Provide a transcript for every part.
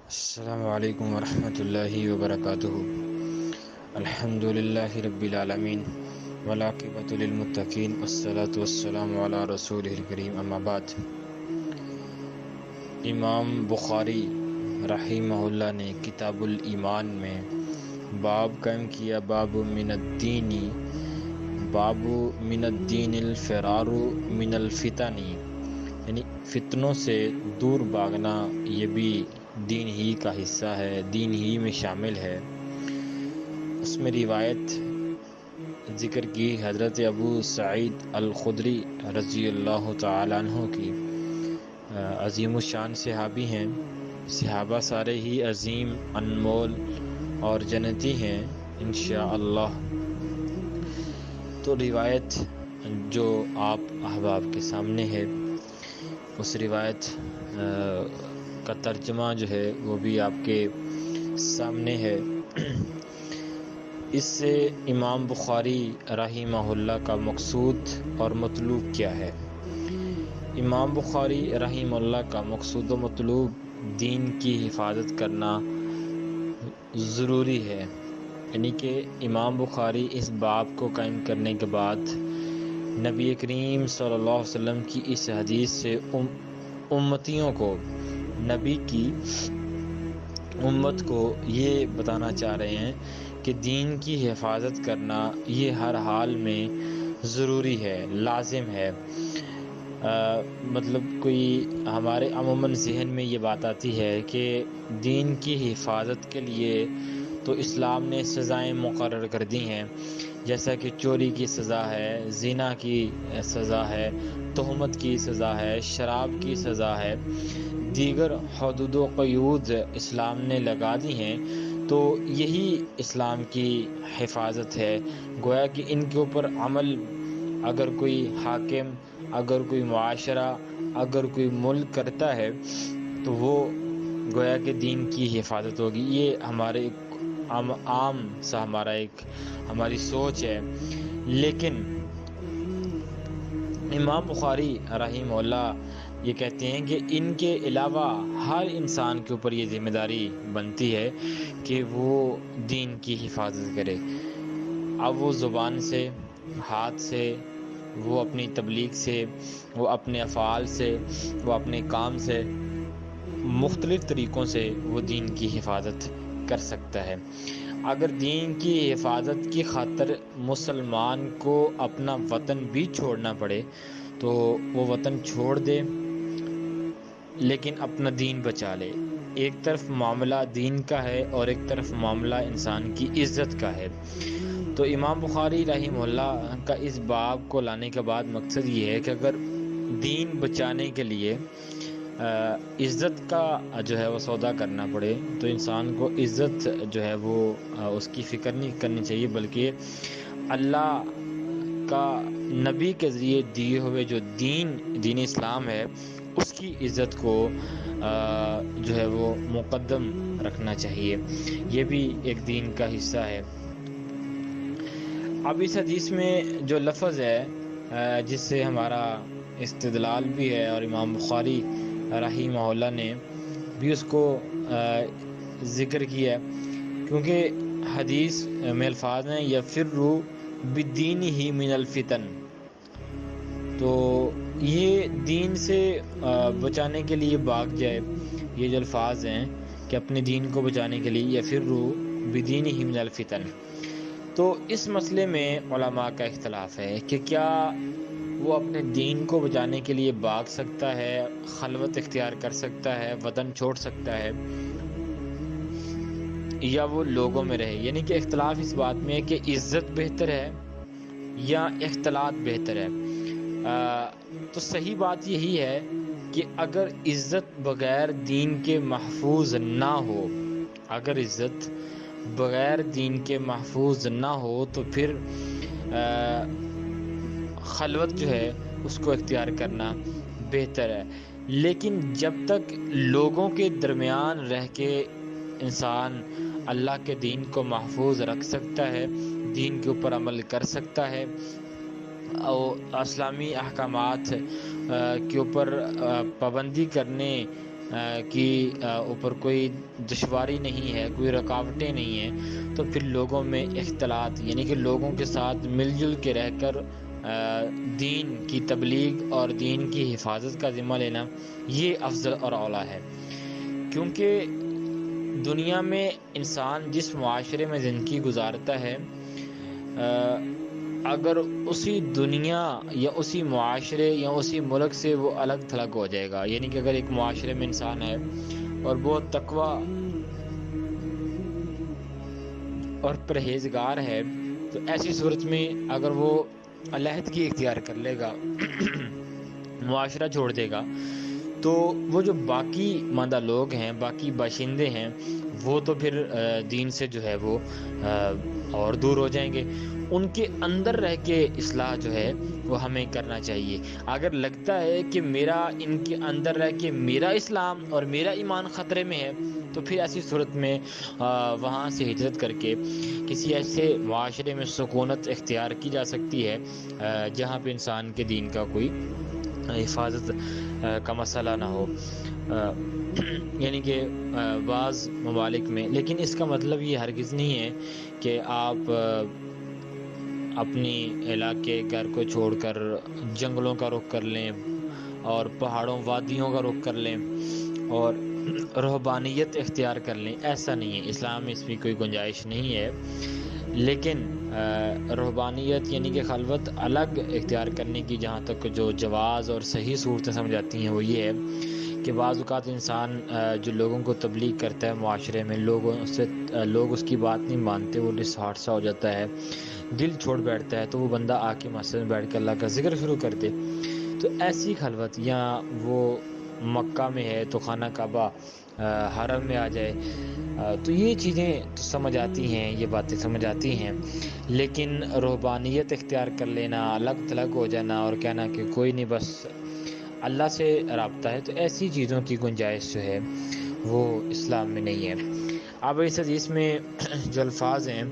السلام علیکم ورحمۃ اللہ وبرکاتہ۔ الحمد للہ رب العالمین والعاقبۃ للمتقین والصلاۃ والسلام علی رسولہ الکریم، اما بعد۔ امام بخاری رحمہ اللہ نے کتاب الایمان میں باب قائم کیا، باب من الدین الفرار من الفتن، یعنی فتنوں سے دور بھاگنا یہ بھی دین ہی کا حصہ ہے، دین ہی میں شامل ہے۔ اس میں روایت ذکر کی حضرت ابو سعید الخدری رضی اللہ تعالیٰ عنہ کی، عظیم الشان صحابی ہیں۔ صحابہ سارے ہی عظیم، انمول اور جنتی ہیں انشاءاللہ۔ تو روایت جو آپ احباب کے سامنے ہے، اس روایت کا ترجمہ جو ہے وہ بھی آپ کے سامنے ہے۔ اس سے امام بخاری رحمہ اللہ کا مقصود اور مطلوب کیا ہے؟ امام بخاری رحمہ اللہ کا مقصود و مطلوب دین کی حفاظت کرنا ضروری ہے، یعنی کہ امام بخاری اس باب کو قائم کرنے کے بعد نبی کریم صلی اللہ علیہ وسلم کی اس حدیث سے امتیوں کو، نبی کی امت کو یہ بتانا چاہ رہے ہیں کہ دین کی حفاظت کرنا یہ ہر حال میں ضروری ہے، لازم ہے۔ مطلب کوئی ہمارے عموماً ذہن میں یہ بات آتی ہے کہ دین کی حفاظت کے لیے تو اسلام نے سزائیں مقرر کر دی ہیں، جیسا کہ چوری کی سزا ہے، زنا کی سزا ہے، تہمت کی سزا ہے، شراب کی سزا ہے، دیگر حدود و قیود اسلام نے لگا دی ہیں۔ تو یہی اسلام کی حفاظت ہے، گویا کہ ان کے اوپر عمل اگر کوئی حاکم، اگر کوئی معاشرہ، اگر کوئی ملک کرتا ہے تو وہ گویا کہ دین کی حفاظت ہوگی۔ یہ ہمارے عام سا ہماری سوچ ہے، لیکن امام بخاری رحمہ اللہ یہ کہتے ہیں کہ ان کے علاوہ ہر انسان کے اوپر یہ ذمہ داری بنتی ہے کہ وہ دین کی حفاظت کرے۔ اب وہ زبان سے، ہاتھ سے، وہ اپنی تبلیغ سے، وہ اپنے افعال سے، وہ اپنے کام سے، مختلف طریقوں سے وہ دین کی حفاظت کر سکتا ہے۔ اگر دین کی حفاظت کی خاطر مسلمان کو اپنا وطن بھی چھوڑنا پڑے تو وہ وطن چھوڑ دے، لیکن اپنا دین بچا لے۔ ایک طرف معاملہ دین کا ہے اور ایک طرف معاملہ انسان کی عزت کا ہے۔ تو امام بخاری رحمہ اللہ کا اس باب کو لانے کے بعد مقصد یہ ہے کہ اگر دین بچانے کے لیے عزت کا جو ہے وہ سودا کرنا پڑے تو انسان کو عزت جو ہے وہ اس کی فکر نہیں کرنی چاہیے، بلکہ اللہ کا نبی کے ذریعے دیے ہوئے جو دین اسلام ہے اس کی عزت کو جو ہے وہ مقدم رکھنا چاہیے۔ یہ بھی ایک دین کا حصہ ہے۔ اب اس حدیث میں جو لفظ ہے جس سے ہمارا استدلال بھی ہے، اور امام بخاری رحمہ اللہ نے بھی اس کو ذکر کیا ہے، کیونکہ حدیث میں الفاظ ہیں یفروا بدینہ من الفتن، تو یہ دین سے بچانے کے لیے بھاگ جائے۔ یہ جو الفاظ ہیں کہ اپنے دین کو بچانے کے لیے یفروا بدینہ من الفتن، تو اس مسئلے میں علماء کا اختلاف ہے کہ کیا وہ اپنے دین کو بچانے کے لیے بھاگ سکتا ہے، خلوت اختیار کر سکتا ہے، وطن چھوڑ سکتا ہے، یا وہ لوگوں میں رہے۔ یعنی کہ اختلاف اس بات میں ہے کہ عزت بہتر ہے یا اختلاط بہتر ہے۔ تو صحیح بات یہی ہے کہ اگر عزت بغیر دین کے محفوظ نہ ہو، اگر عزت بغیر دین کے محفوظ نہ ہو تو پھر خلوت جو ہے اس کو اختیار کرنا بہتر ہے۔ لیکن جب تک لوگوں کے درمیان رہ کے انسان اللہ کے دین کو محفوظ رکھ سکتا ہے، دین کے اوپر عمل کر سکتا ہے، اور اسلامی احکامات کے اوپر پابندی کرنے کی اوپر کوئی دشواری نہیں ہے، کوئی رکاوٹیں نہیں ہیں، تو پھر لوگوں میں اختلاط، یعنی کہ لوگوں کے ساتھ مل جل کے رہ کر دین کی تبلیغ اور دین کی حفاظت کا ذمہ لینا یہ افضل اور اولیٰ ہے۔ کیونکہ دنیا میں انسان جس معاشرے میں زندگی گزارتا ہے، اگر اسی دنیا یا اسی معاشرے یا اسی ملک سے وہ الگ تھلگ ہو جائے گا، یعنی کہ اگر ایک معاشرے میں انسان ہے اور بہت تقویٰ اور پرہیزگار ہے، تو ایسی صورت میں اگر وہ علیحدگی اختیار کر لے گا، معاشرہ چھوڑ دے گا، تو وہ جو باقی ماندہ لوگ ہیں، باقی باشندے ہیں، وہ تو پھر دین سے جو ہے وہ اور دور ہو جائیں گے۔ ان کے اندر رہ کے اصلاح جو ہے وہ ہمیں کرنا چاہیے۔ اگر لگتا ہے کہ میرا ان کے اندر رہ کے میرا اسلام اور میرا ایمان خطرے میں ہے، تو پھر ایسی صورت میں وہاں سے ہجرت کر کے کسی ایسے معاشرے میں سکونت اختیار کی جا سکتی ہے جہاں پہ انسان کے دین کا کوئی حفاظت کا مسئلہ نہ ہو، یعنی کہ بعض ممالک میں۔ لیکن اس کا مطلب یہ ہرگز نہیں ہے کہ آپ اپنی علاقے گھر کو چھوڑ کر جنگلوں کا رخ کر لیں اور پہاڑوں وادیوں کا رخ کر لیں اور رہبانیت اختیار کر لیں۔ ایسا نہیں ہے، اسلام میں اس میں کوئی گنجائش نہیں ہے۔ لیکن رہبانیت یعنی کہ خلوت الگ اختیار کرنے کی جہاں تک جو جواز اور صحیح صورتیں سمجھ آتی ہیں وہ یہ ہے کہ بعض اوقات انسان جو لوگوں کو تبلیغ کرتا ہے معاشرے میں، لوگ اس کی بات نہیں مانتے، وہ ڈسہارٹ سا ہو جاتا ہے، دل چھوڑ بیٹھتا ہے، تو وہ بندہ آ کے مسجد میں بیٹھ کے اللہ کا ذکر شروع کر دے، تو ایسی خلوت، یا وہ مکہ میں ہے تو خانہ کعبہ حرم میں آ جائے، تو یہ چیزیں تو سمجھ آتی ہیں، یہ باتیں سمجھ آتی ہیں۔ لیکن رہبانیت اختیار کر لینا، الگ تھلگ ہو جانا اور کہنا کہ کوئی نہیں بس اللہ سے رابطہ ہے، تو ایسی چیزوں کی گنجائش جو ہے وہ اسلام میں نہیں ہے۔ اب اس حدیث میں جو الفاظ ہیں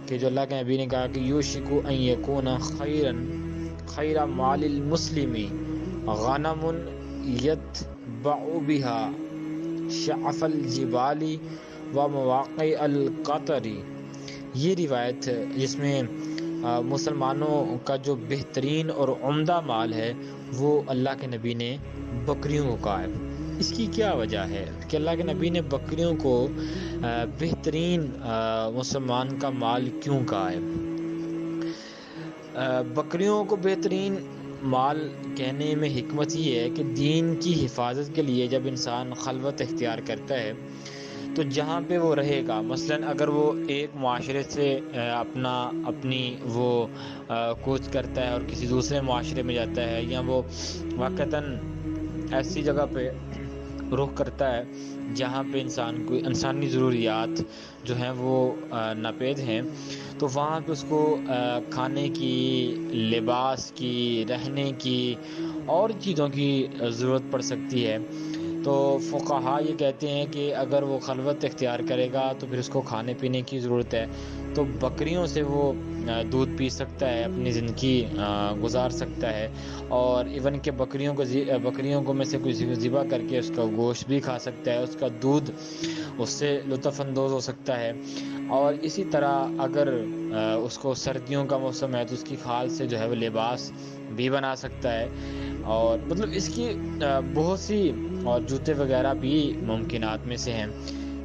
کہ جو اللہ کے نبی نے کہا کہ یوشک ان یکون خیر مال المسلم غنم یتبع بها شعف الجبال و مواقع القطر، یہ روایت جس میں مسلمانوں کا جو بہترین اور عمدہ مال ہے وہ اللہ کے نبی نے بکریوں کو کہا ہے۔ اس کی کیا وجہ ہے کہ اللہ کے نبی نے بکریوں کو بہترین مسلمان کا مال کیوں کہا ہے؟ بکریوں کو بہترین مال کہنے میں حکمت یہ ہے کہ دین کی حفاظت کے لیے جب انسان خلوت اختیار کرتا ہے تو جہاں پہ وہ رہے گا، مثلا اگر وہ ایک معاشرے سے اپنی وہ کوچ کرتا ہے اور کسی دوسرے معاشرے میں جاتا ہے، یا وہ واقعتاً ایسی جگہ پہ رخ کرتا ہے جہاں پہ انسانی ضروریات جو ہیں وہ ناپید ہیں، تو وہاں پہ اس کو کھانے کی، لباس کی، رہنے کی اور چیزوں کی ضرورت پڑ سکتی ہے۔ تو فقہا یہ کہتے ہیں کہ اگر وہ خلوت اختیار کرے گا تو پھر اس کو کھانے پینے کی ضرورت ہے، تو بکریوں سے وہ دودھ پی سکتا ہے، اپنی زندگی گزار سکتا ہے، اور ایون کہ بکریوں کو میں سے کچھ ذبح کر کے اس کا گوشت بھی کھا سکتا ہے، اس کا دودھ اس سے لطف اندوز ہو سکتا ہے۔ اور اسی طرح اگر اس کو سردیوں کا موسم ہے تو اس کی کھال سے جو ہے وہ لباس بھی بنا سکتا ہے، اور مطلب اس کی بہت سی، اور جوتے وغیرہ بھی ممکنات میں سے ہیں۔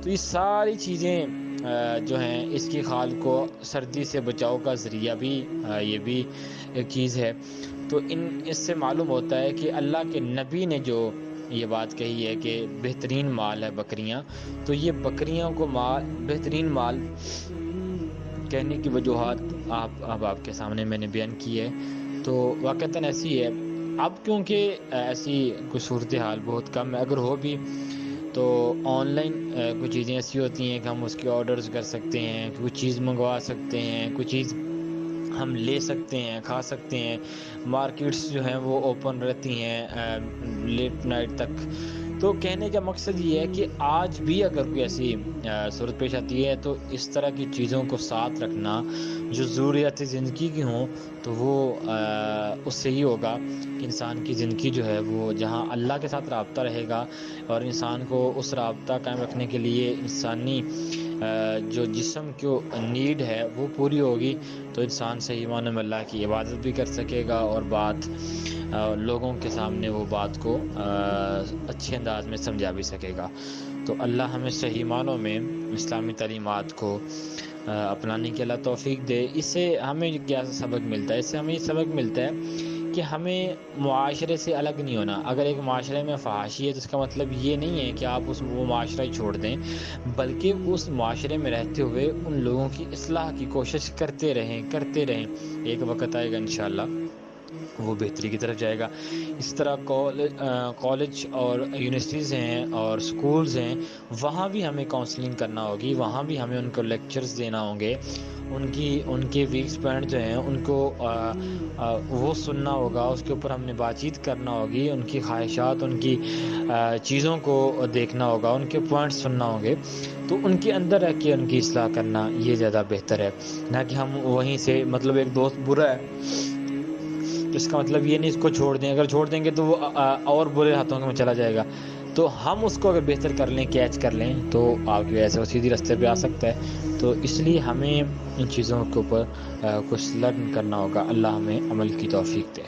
تو یہ ساری چیزیں جو ہیں اس کی کھال کو سردی سے بچاؤ کا ذریعہ بھی یہ بھی ایک چیز ہے۔ تو اس سے معلوم ہوتا ہے کہ اللہ کے نبی نے جو یہ بات کہی ہے کہ بہترین مال ہے بکریاں، تو یہ بکریوں کو بہترین مال کہنے کی وجوہات اب آپ کے سامنے میں نے بیان کی ہے، تو واقعتاً ایسی ہے۔ اب کیونکہ ایسی کچھ صورتحال بہت کم ہے، اگر ہو بھی تو آن لائن کچھ چیزیں ایسی ہوتی ہیں کہ ہم اس کے آرڈرز کر سکتے ہیں، کچھ چیز منگوا سکتے ہیں، کچھ چیز ہم لے سکتے ہیں، کھا سکتے ہیں، مارکیٹس جو ہیں وہ اوپن رہتی ہیں لیٹ نائٹ تک، تو کہنے کا مقصد یہ ہے کہ آج بھی اگر کوئی ایسی صورت پیش آتی ہے تو اس طرح کی چیزوں کو ساتھ رکھنا جو ضروریات زندگی کی ہوں تو وہ اس سے ہی ہوگا کہ انسان کی زندگی جو ہے وہ جہاں اللہ کے ساتھ رابطہ رہے گا اور انسان کو اس رابطہ قائم رکھنے کے لیے انسانی جو جسم کو نیڈ ہے وہ پوری ہوگی تو انسان صحیح معنی میں اللہ کی عبادت بھی کر سکے گا اور بات لوگوں کے سامنے وہ بات کو اچھے انداز میں سمجھا بھی سکے گا۔ تو اللہ ہمیں صحیح معنوں میں اسلامی تعلیمات کو اپنانے کی اللہ توفیق دے۔ اس سے ہمیں کیا سبق ملتا ہے؟ اس سے ہمیں یہ سبق ملتا ہے کہ ہمیں معاشرے سے الگ نہیں ہونا۔ اگر ایک معاشرے میں فحاشی ہے تو اس کا مطلب یہ نہیں ہے کہ آپ وہ معاشرہ ہی چھوڑ دیں، بلکہ اس معاشرے میں رہتے ہوئے ان لوگوں کی اصلاح کی کوشش کرتے رہیں۔ ایک وقت آئے گا انشاءاللہ وہ بہتری کی طرف جائے گا۔ اس طرح کالج اور یونیورسٹیز ہیں اور سکولز ہیں، وہاں بھی ہمیں کاؤنسلنگ کرنا ہوگی، وہاں بھی ہمیں ان کو لیکچرز دینا ہوں گے، ان کے ویکس پوائنٹ جو ہیں ان کو وہ سننا ہوگا، اس کے اوپر ہم نے بات چیت کرنا ہوگی، ان کی خواہشات، ان کی چیزوں کو دیکھنا ہوگا، ان کے پوائنٹس سننا ہوں گے، تو ان کے اندر رہ کے ان کی اصلاح کرنا یہ زیادہ بہتر ہے، نہ کہ ہم وہیں سے مطلب ایک دوست برا ہے اس کا مطلب یہ نہیں اس کو چھوڑ دیں، اگر چھوڑ دیں گے تو وہ اور برے ہاتھوں میں چلا جائے گا، تو ہم اس کو اگر بہتر کر لیں، کیچ کر لیں تو آپ کی وجہ سے وہ سیدھی راستے پہ آ سکتا ہے۔ تو اس لیے ہمیں ان چیزوں کے اوپر کچھ لرن کرنا ہوگا۔ اللہ ہمیں عمل کی توفیق دے۔